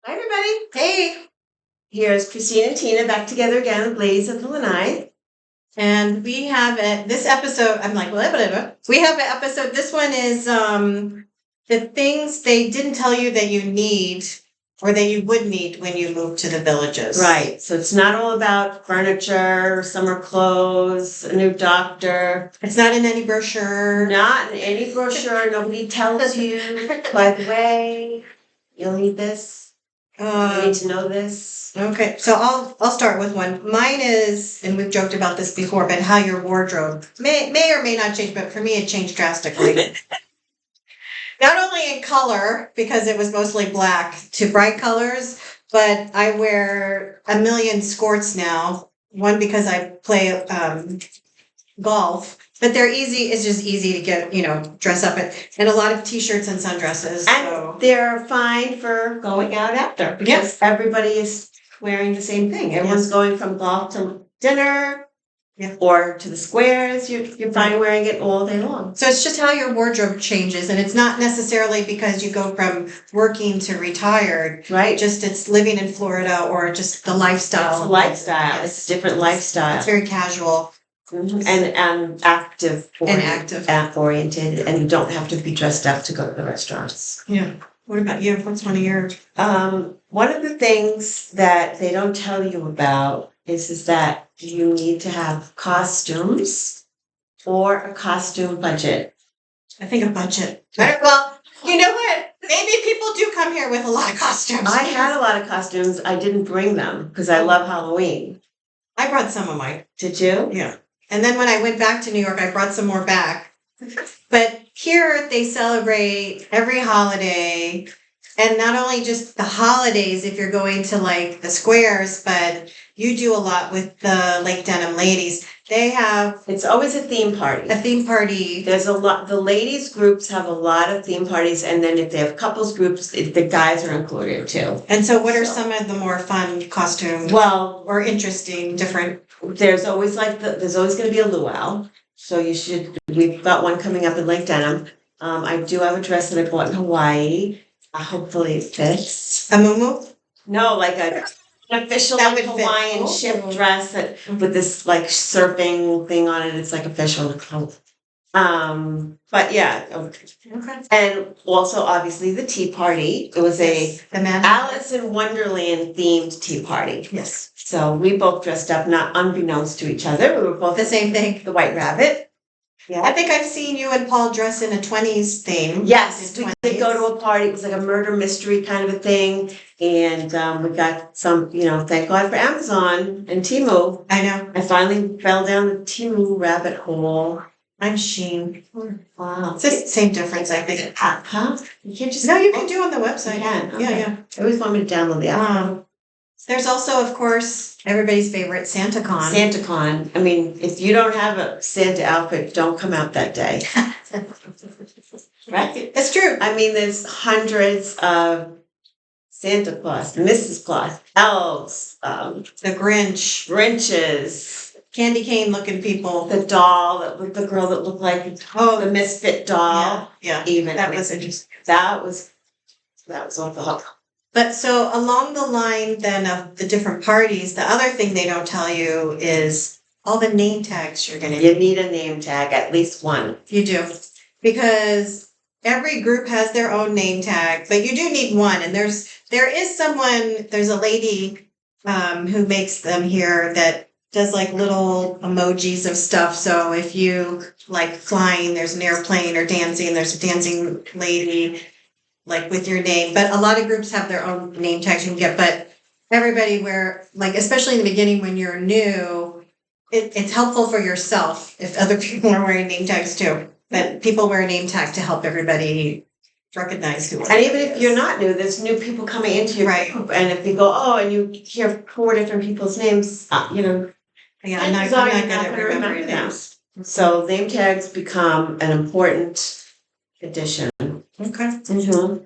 Hi, everybody. Hey, here's Christine and Tina back together again, Blaze of the Lanai. And we have this episode. I'm like, whatever. We have an episode. This one is the things they didn't tell you that you need or that you would need when you move to the villages. Right. So it's not all about furniture, summer clothes, a new doctor. It's not in any brochure. Not in any brochure. Nobody tells you, by the way, you'll need this. You need to know this. Okay, so I'll start with one. Mine is, and we've joked about this before, but how your wardrobe may or may not change, but for me it changed drastically. Not only in color, because it was mostly black, to bright colors, but I wear a million skirts now. One, because I play golf. But they're easy. It's just easy to get, dress up in. And a lot of t-shirts and sundresses. And they're fine for going out after. Because everybody is wearing the same thing. Everyone's going from golf to dinner or to the squares. You're fine wearing it all day long. So it's just how your wardrobe changes. And it's not necessarily because you go from working to retired. Right. Just it's living in Florida or just the lifestyle. It's a lifestyle. It's a different lifestyle. It's very casual. Mm-hmm. And active oriented, and you don't have to be dressed up to go to the restaurants. Yeah. What about you? What's one of your? One of the things that they don't tell you about is that you need to have costumes or a costume budget. I think a budget. Well, you know what? Maybe people do come here with a lot of costumes. I had a lot of costumes. I didn't bring them because I love Halloween. I brought some of mine. Did you? Yeah. And then when I went back to New York, I brought some more back. But here they celebrate every holiday. And not only just the holidays, if you're going to like the squares, but you do a lot with the Lake Denham ladies. It's always a theme party. A theme party. There's a lot. The ladies groups have a lot of theme parties. And then if they have couples groups, the guys are included too. And so what are some of the more fun costumes? Well, or interesting, different. There's always going to be a luau. So we've got one coming up in Lake Denham. I do have a dress that I bought in Hawaii. Hopefully it fits. A muumuu? No, like an official Hawaiian ship dress with this like surfing thing on it. It's like official. But yeah. Okay. And also obviously the tea party. It was the Alice in Wonderland themed tea party. Yes. So we both dressed up, not unbeknownst to each other. We were both the same thing. The White Rabbit. Yeah. I think I've seen you and Paul dress in a 20s theme. Yes, we did go to a party. It was like a murder mystery kind of a thing. And we got some, thank God for Amazon and Temu. I know. I finally fell down the Temu rabbit hole. I'm Sheen. Wow. It's the same difference, I think. Huh? You can't just... No, you can do on the website. Yeah. Okay. Yeah. I always want me to download the app. There's also, of course, everybody's favorite, SantaCon. SantaCon. I mean, if you don't have a Santa outfit, don't come out that day. Right? It's true. I mean, there's hundreds of Santa Claus, Mrs. Claus, elves, the Grinches, candy cane looking people, the doll, the girl that looked like the misfit doll. Yeah. Even that was interesting. That was off the hook. But so along the line then of the different parties, the other thing they don't tell you is all the name tags you're going to need. You need a name tag, at least one. You do. Because every group has their own name tag, but you do need one. And there's a lady who makes them here that does like little emojis of stuff. So if you like flying, there's an airplane, or dancing, there's a dancing lady. Like with your name, but a lot of groups have their own name tags you can get, but everybody especially in the beginning when you're new, it's helpful for yourself if other people are wearing name tags too, but people wear a name tag to help everybody recognize who. And even if you're not new, there's new people coming into your group, and if you go, and you hear 4 different people's names, Yeah, I'm not good at remembering names. So name tags become an important addition. Okay. Mm-hmm.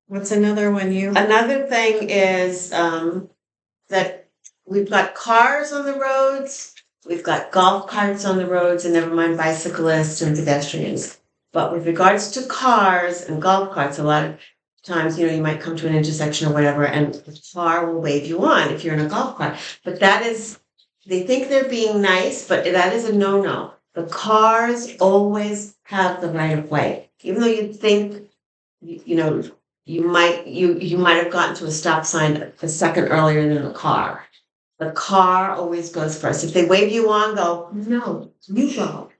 What's another one Another thing is that we've got cars on the roads, we've got golf carts on the roads, and never mind bicyclists and pedestrians. But with regards to cars and golf carts, a lot of times, you might come to an intersection or whatever, and the car will wave you on if you're in a golf cart. But they think they're being nice, but that is a no-no. The cars always have the right of way. Even though you think, you might have gotten to a stop sign a second earlier than the car. The car always goes first. If they wave you on, go, no, you go.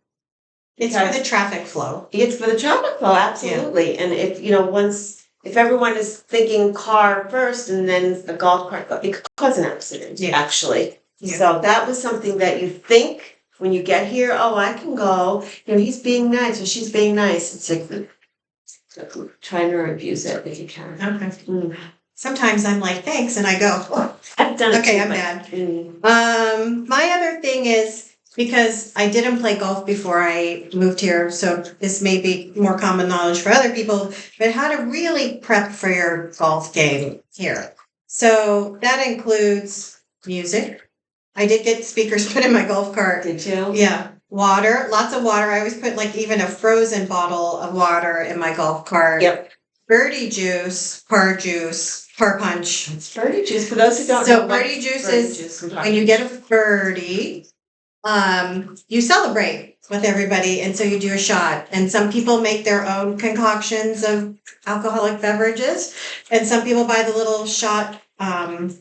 It's for the traffic flow. It's for the traffic flow, absolutely. Yeah. And if everyone is thinking car first and then the golf cart, it could cause an accident, actually. Yeah. So that was something that you think when you get here, oh, I can go, he's being nice or she's being nice. It's like, try to abuse it if you can. Okay. Mm. Sometimes I'm like, thanks, and I go, oh, I've done it. Okay, I'm bad. My other thing is, because I didn't play golf before I moved here, so this may be more common knowledge for other people, but how to really prep for your golf game here. So that includes music. I did get speakers put in my golf cart. Did you? Yeah. Water, lots of water. I always put even a frozen bottle of water in my golf cart. Yep. Birdie juice, par punch. It's birdie juice. For those who don't know, birdie juice is when you get a birdie, you celebrate with everybody, and so you do a shot. And some people make their own concoctions of alcoholic beverages, and some people buy the little shot bottles.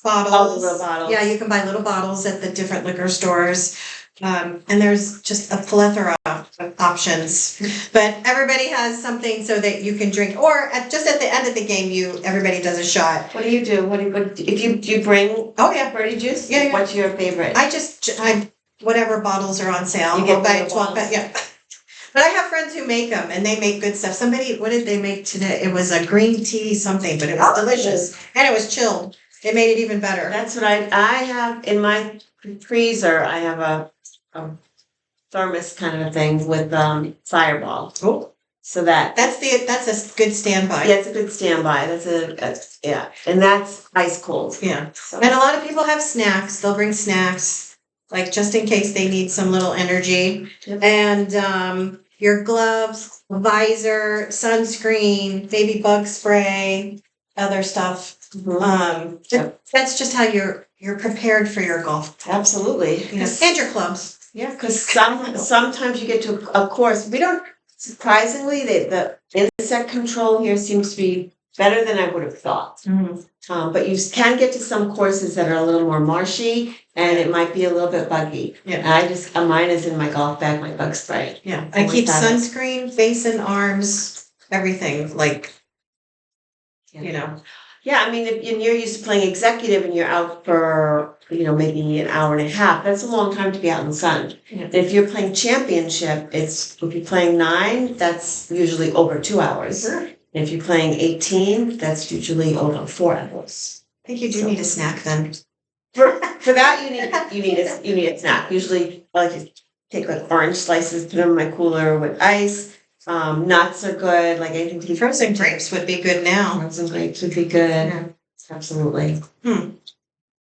All the little bottles. Yeah, you can buy little bottles at the different liquor stores. And there's just a plethora of options, but everybody has something so that you can drink, or just at the end of the game, everybody does a shot. What do you do? If you bring? Oh yeah, birdie juice. Yeah. What's your favorite? I whatever bottles are on sale. You get buy 12 pack. Yeah. But I have friends who make them, and they make good stuff. What did they make today? It was a green tea something, but it was delicious, and it was chilled. It made it even better. That's what I have in my freezer. I have a thermos kind of a thing with Fireball. Oh, so that's a good standby. Yeah, it's a good standby. And that's ice cold. Yeah, so. And a lot of people have snacks. They'll bring snacks, like just in case they need some little energy. Yep. And your gloves, visor, sunscreen, baby bug spray, other stuff. Mm-hmm. That's just how you're prepared for your golf. Absolutely. And your clubs. Yeah, because sometimes you get to a course. We don't, surprisingly, the insect control here seems to be better than I would have thought. Mm-hmm. But you can get to some courses that are a little more marshy, and it might be a little bit buggy. Yeah. And mine is in my golf bag, my bug spray. Yeah, I keep sunscreen, face and arms, everything, Yeah, I mean, if you're used to playing executive and you're out for, maybe an hour and a half, that's a long time to be out in the sun. Yeah. If you're playing championship, if you're playing 9, that's usually over 2 hours. Sure. And if you're playing 18, that's usually over 4 hours. I think you do need a snack then. For that, you need a snack. Usually, I like to take orange slices, put them in my cooler with ice. Nuts are good. Like anything to keep. Frozen grapes would be good now. Frozen grapes would be good. Yeah. Absolutely.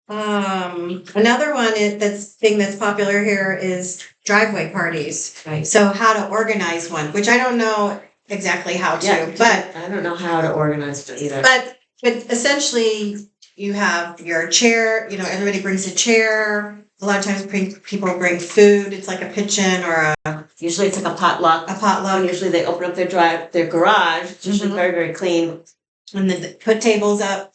Another one that's popular here is driveway parties. Right. So how to organize one, which I don't know exactly how to, but I don't know how to organize it either. But essentially, you have your chair. Everybody brings a chair. A lot of times people bring food. It's like a kitchen or usually it's like a potluck. And usually they open up their garage. It's usually very, very clean. And then they put tables up.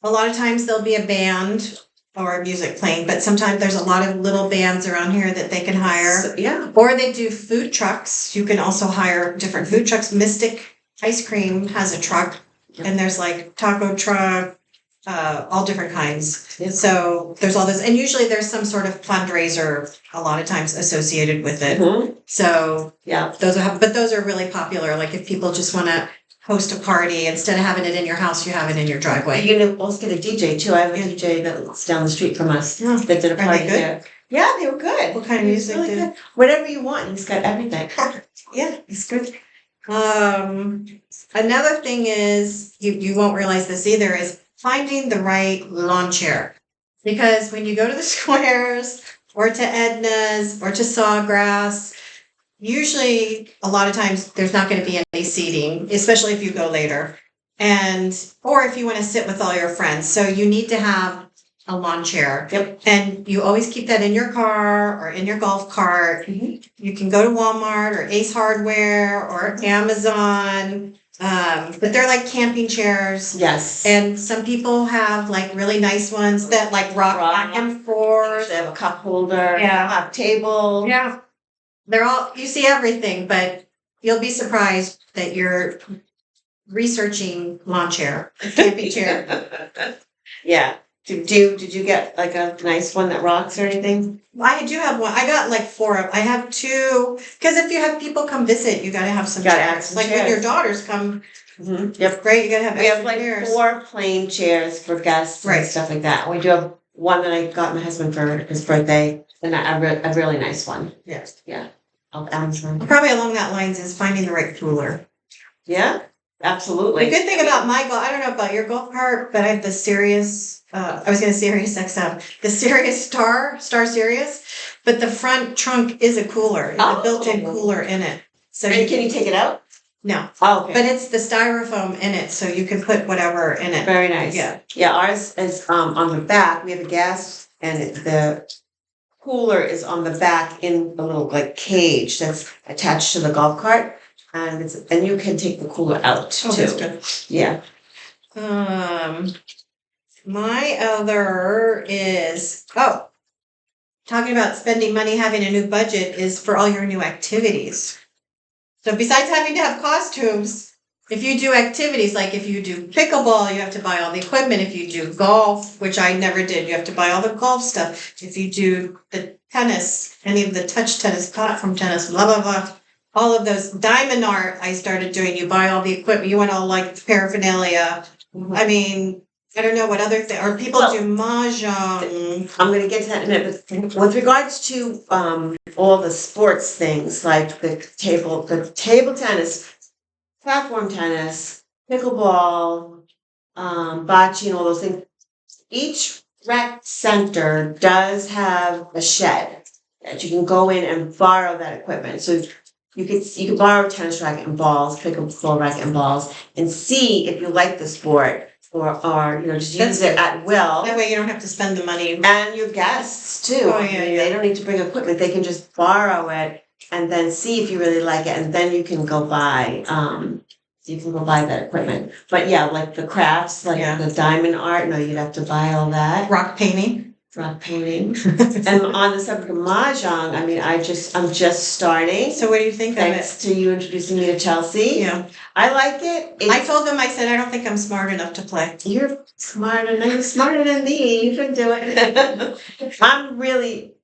A lot of times there'll be a band or music playing, but sometimes there's a lot of little bands around here that they can hire. So, or they do food trucks. You can also hire different food trucks. Mystic Ice Cream has a truck, and there's taco truck, all different kinds. Yep. So there's all this, and usually there's some sort of fundraiser a lot of times associated with it. Mm-hmm. So those are really popular. Like if people just want to host a party, instead of having it in your house, you have it in your driveway. You can also get a DJ too. I have a DJ that's down the street from us that did a party here. Yeah, they were good. What kind of music? Really good. Whatever you want. He's got everything. Yeah, it's good. Another thing is you won't realize this either is finding the right lawn chair, because when you go to the Squares or to Edna's or to Sawgrass, usually a lot of times there's not going to be any seating, especially if you go later. or if you want to sit with all your friends. So you need to have a lawn chair. Yep. And you always keep that in your car or in your golf cart. Mhm. You can go to Walmart or Ace Hardware or Amazon. But they're like camping chairs. Yes. And some people have like really nice ones that like rock back and forth. They have a cup holder. Yeah. A table. Yeah. You see everything, but you'll be surprised that you're researching lawn chair, camping chair. Yeah. Did you get like a nice one that rocks or anything? I do have one. I got like 4 I have 2, because if you have people come visit, you gotta have some chairs. Like when your daughters come, Yep. great, you gotta have We have extra like chairs. 4 plain chairs for guests Right. and stuff like that. We do have one that I got my husband for his birthday, and a really nice one. Yes. Yeah. I'm sure. Probably along that lines is finding the right cooler. Yeah, absolutely. The good thing about my golf, I don't know about your golf cart, but I have the Sirius, I was going to Sirius XM, the Sirius Star Sirius, but the front trunk is a cooler, a built-in cooler in it. So And can you take it out? No, Oh, okay. but it's the styrofoam in it, so you can put whatever in it. Very nice. Yeah. Yeah, ours is on the back. We have a gas, and the cooler is on the back in a little like cage that's attached to the golf cart, and you can take the cooler out too. Oh, that's good. Yeah. My other is, talking about spending money, having a new budget is for all your new activities. So besides having to have costumes, if you do activities, like if you do pickleball, you have to buy all the equipment. If you do golf, which I never did, you have to buy all the golf stuff. If you do the tennis, any of the touch tennis, platform tennis, blah, blah, blah, all of those diamond art I started doing, you buy all the equipment, you want all like paraphernalia. I mean, I don't know what other thing, or people do mahjong. I'm going to get to that in a minute, but with regards to all the sports things like the table tennis, platform tennis, pickleball, bocce, and all those things, each rec center does have a shed that you can go in and borrow that equipment. So you could borrow a tennis racket and balls, pickleball racket and balls, and see if you like the sport. Or just use it at will. That way you don't have to spend the money. And your guests too. Oh, yeah, They don't need to bring equipment. They can just borrow it and then see if you really like it, and then you can go buy that equipment. But yeah, like the crafts, like the diamond art, no, you'd have to buy all that. Rock painting. And on the subject of mahjong, I mean, I'm just starting. So what do you think of it? Thanks to you introducing me to Chelsea. Yeah. I like it. I told them, I said, I don't think I'm smart enough to play. You're smarter than me. You can do it.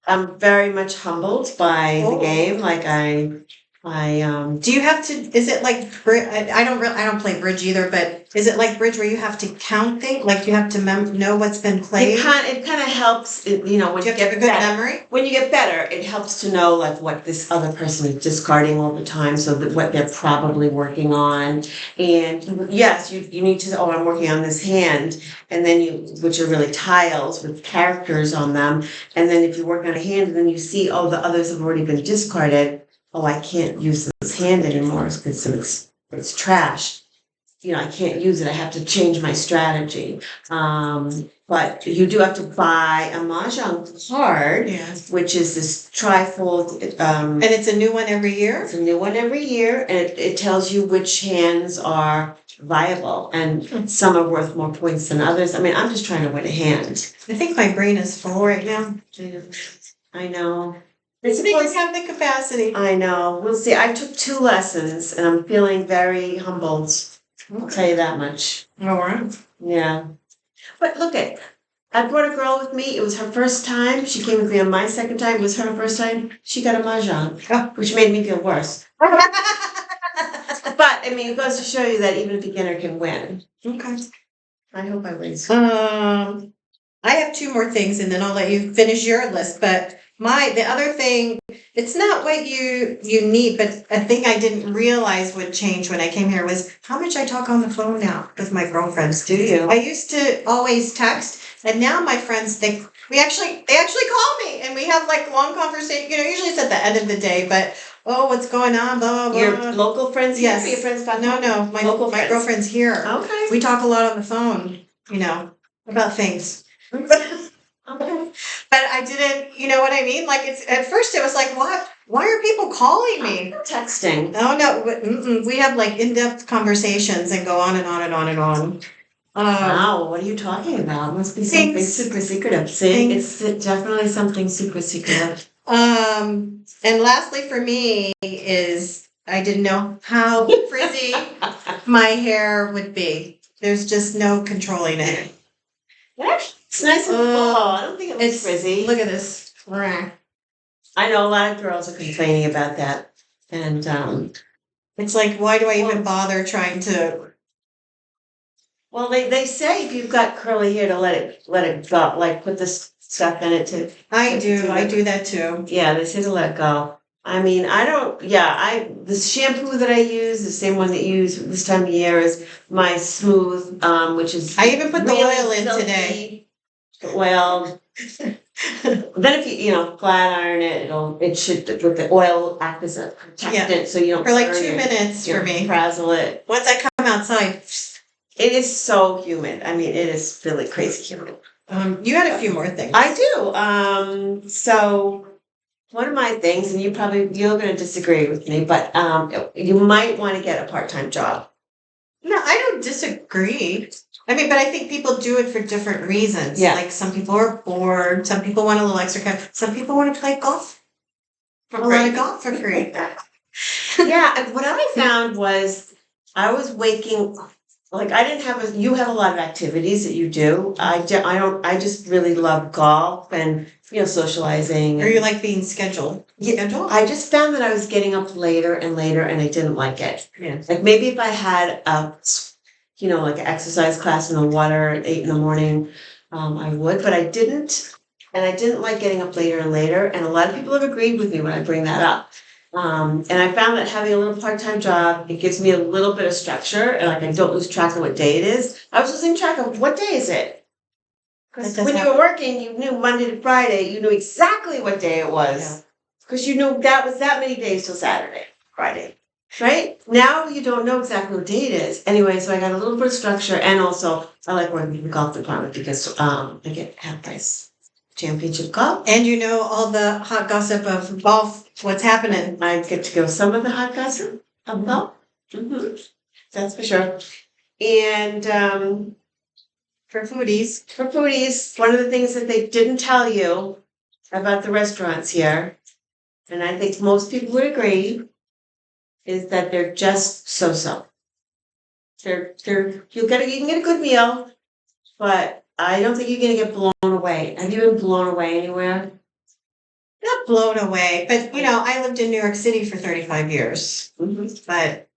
I'm very much humbled by the game. Like do you have to, is it like, I don't play bridge either, but is it like bridge where you have to count things? Like you have to know what's been played? It kind of helps, when you get get a good better. memory? When you get better, it helps to know like what this other person is discarding all the time, so that what they're probably working on. And yes, you need to, I'm working on this hand, and then which are really tiles with characters on them. And then if you work on a hand and then you see, the others have already been discarded. I can't use this hand anymore because it's trash. I can't use it. I have to change my strategy. But you do have to buy a mahjong card, which is this trifold. And it's a new one every year? It's a new one every year, and it tells you which hands are viable, and some are worth more points than others. I mean, I'm just trying to win a hand. I think my brain is full right now. I know. I think you have the capacity. I know. We'll see. I took 2 lessons, and I'm feeling very humbled. I'll tell you that much. All right. Yeah. But look I brought a girl with me. It was her first time. She came with me on my second time. It was her first time. She got a mahjong, which made me feel worse. But, I mean, it goes to show you that even a beginner can win. Okay. I hope I win. I have 2 more things, and then I'll let you finish your list, but the other thing, it's not what you need, but a thing I didn't realize would change when I came here was how much I talk on the phone now with my girlfriends. Do you? I used to always text, and now my friends, they actually call me, and we have like long conversation. Usually it's at the end of the day, but oh, what's going on, blah, blah, Your blah. local friends here? Yes. Or your friends back No, home? no, my Local my friends. girlfriend's here. Okay. We talk a lot on the phone, about things. Okay. But I didn't, you know what I mean? Like it's at first it was like, what? Why are people calling me? Texting. Oh no, we have like in-depth conversations and go on and on and on and on. Wow, what are you talking about? Must be something Things. super secretive. See, it's definitely something super secretive. And lastly for me is I didn't know how frizzy my hair would be. There's just no controlling it. It's nice and full. I don't think it looks frizzy. Look at this. I know a lot of girls are complaining about that. And It's like, why do I even bother trying to? well, they say if you've got curly hair to let it go, like put this stuff in it to. I do that too. Yeah, they say to let it go. I mean, I don't. Yeah, the shampoo that I use, the same one that you use this time of year, is my smooth, which is. I even put the really oil in silky. today. Well, then if you flat iron it, it should with the oil act as a protectant, so you don't For like burn 2 minutes for me. frazzle it. Once I come outside, It is so humid. I mean, it is really crazy humid. you had a few more things. I do. So one of my things, and you're going to disagree with me, but you might want to get a part-time job. No, I don't disagree. I mean, but I think people do it for different reasons. Yeah. Like some people are bored. Some people want a little extra cash. Some people want to play golf. For a lot of golf for free. Yeah, and what I found was I was waking. Like I didn't have you have a lot of activities that you do. I just really love golf and socializing. Or you like being scheduled. Scheduled? I just found that I was getting up later and later and I didn't like it. Yeah. Like maybe if I had like an exercise class in the water at 8 a.m, I would, but I didn't. And I didn't like getting up later and later. And a lot of people have agreed with me when I bring that up. And I found that having a little part-time job, it gives me a little bit of structure and like I don't lose track of what day it is. I was losing track of what day is it? Because when you were working, you knew Monday to Friday, you knew exactly what day it was. Because you knew that was that many days till Saturday, Friday. Right? Now you don't know exactly what day it is. Anyway, so I got a little bit of structure and also I like working in the golf department because I get half price championship golf. And you know all the hot gossip of golf, what's happening. I get to go some of the hot gossip of golf. Mm-hmm. That's for sure. And For foodies, one of the things that they didn't tell you about the restaurants here, and I think most people would agree, is that they're just so-so. You can get a good meal, but I don't think you're gonna get blown away. Have you been blown away anywhere? not blown away, but I lived in New York City for 35 years. Mm-hmm. But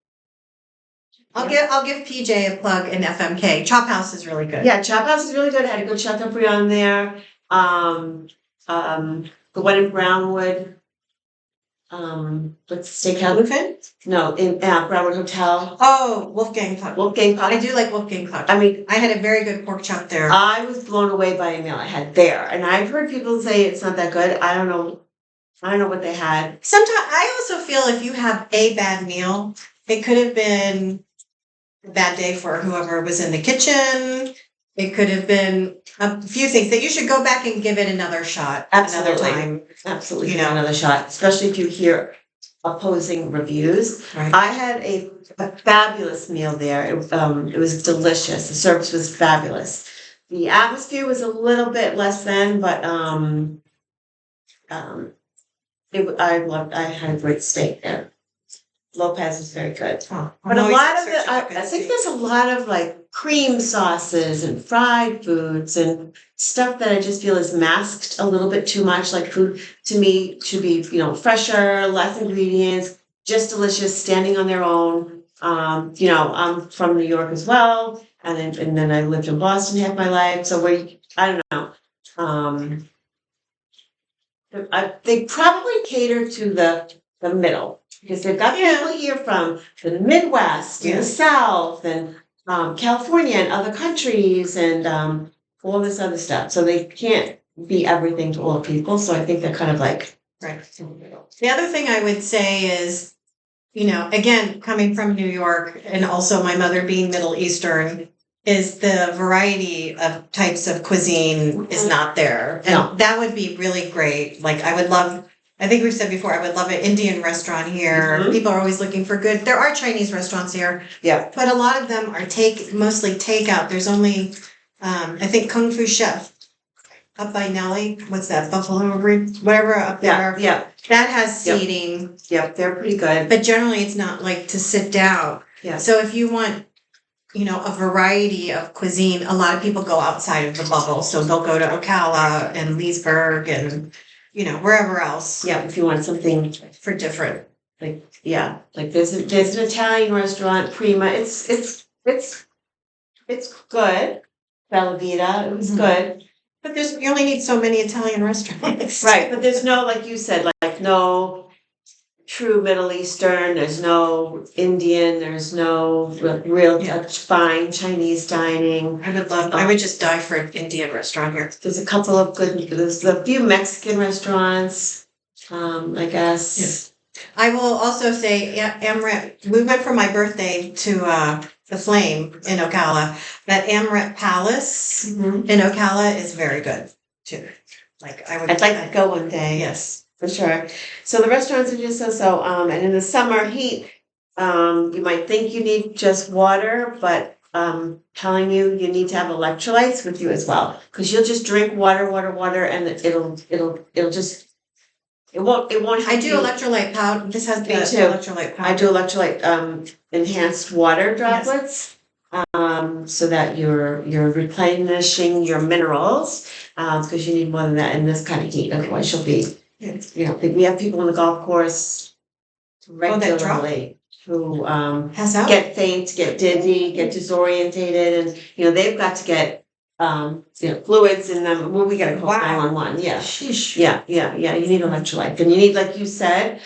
I'll give PJ a plug in FMK. Chop House is really good. Yeah, Chop House is really good. I had a good charcuterie on there. The one in Brownwood. What's the steakhouse? Bluefin? No, in Brownwood Hotel. Oh, Wolfgang Puck. Wolfgang Puck. I do like Wolfgang Puck. I mean, I had a very good pork chop there. I was blown away by a meal I had there, and I've heard people say it's not that good. I don't know what they had. Sometimes I also feel if you have a bad meal, it could have been a bad day for whoever was in the kitchen. It could have been a few things that you should go back and give it another shot. Absolutely. Another time. Absolutely. Give it another shot, especially if you hear opposing reviews. Right. I had a fabulous meal there. It was delicious. The service was fabulous. The atmosphere was a little bit less than, but I had a great steak there. Lopez is very good. Oh, But a lot of it, I think there's a lot of like cream sauces and fried foods and stuff that I just feel is masked a little bit too much. Like food to me should be, fresher, less ingredients, just delicious, standing on their own. I'm from New York as well, and then I lived in Boston half my life. So I don't know. They probably cater to the middle. Because they've got people here from the Midwest and the South and California and other countries and all this other stuff. So they can't be everything to all people. So I think they're kind of like Right. The other thing I would say is, again, coming from New York and also my mother being Middle Eastern, is the variety of types of cuisine is not there. And No. that would be really great. Like I think we've said before, I would love an Indian restaurant here. Mhm. People are always looking for good. There are Chinese restaurants here, Yeah. but a lot of them are mostly takeout. There's only, I think Kung Fu Chef up by Nellie. What's that? Buffalo Bridge? Whatever up there. Yeah. That has Yep. seating, Yep. They're pretty good. but generally it's not like to sit down. Yeah. So if you want, a variety of cuisine, a lot of people go outside of the bubble. So they'll go to Ocala and Leesburg and, wherever else Yeah. If you want something for different. like there's an Italian restaurant, Prima. It's good. Bella Vita. It was Mhm. good. But you only need so many Italian restaurants. Right, but there's no, like you said, like no true Middle Eastern, there's no Indian, there's no real Yeah. fine Chinese dining. I would just die for an Indian restaurant here. There's a couple of there's a few Mexican restaurants, I guess. I will also say, Amrit, we went for my birthday to the Flame in Ocala. That Amrit Palace Mhm. in Ocala is very good too. I'd like to go one day. Yes. For sure. So the restaurants are just so, and in the summer heat, you might think you need just water, but telling you need to have electrolytes with you as well, because you'll just drink water, and it won't help I do you. electrolyte powder. This has the Me too. electrolyite powder. I do electrolyte enhanced water droplets. So that you're replenishing your minerals, because you need more than that in this kind of heat. Otherwise, you'll be. We have people on the golf course regularly who Pass out. get faint, get dizzy, get disorientated, and they've got to get fluids in them. Well, we got to call Wow. 911. Yeah, Sheesh. yeah. You need electrolyte, and you need, like you said,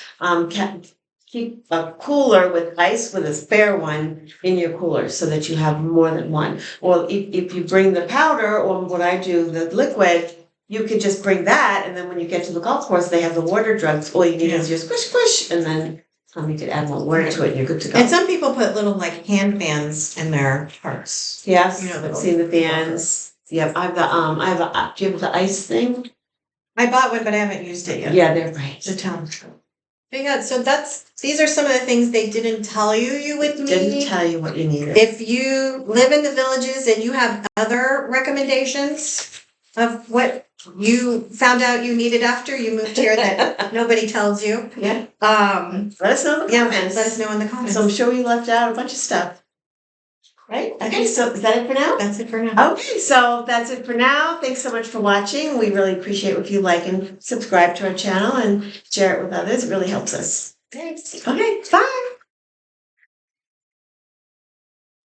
keep a cooler with ice with a spare one in your cooler so that you have more than one. Or if you bring the powder, or what I do, the liquid. You could just bring that, and then when you get to the golf course, they have the water drugs. All you need is your squish, and then you could add more water to it, and you're good to go. And some people put little hand fans in their hearts. Yes, I've I've seen the fans. Yeah, do you have the ice thing? I bought one, but I haven't used it yet. Yeah, they're great. The town. But yeah, so these are some of the things they didn't tell you would need. Didn't tell you what you needed. If you live in the villages and you have other recommendations of what you found out you needed after you moved here that nobody tells you. Yeah. Let us know in the comments. Let us know in the comments. So I'm sure we left out a bunch of stuff. Right? Okay, so is that it for now? That's it for now. Okay, so that's it for now. Thanks so much for watching. We really appreciate if you like and subscribe to our channel and share it with others. It really helps us. Thanks. Okay, bye.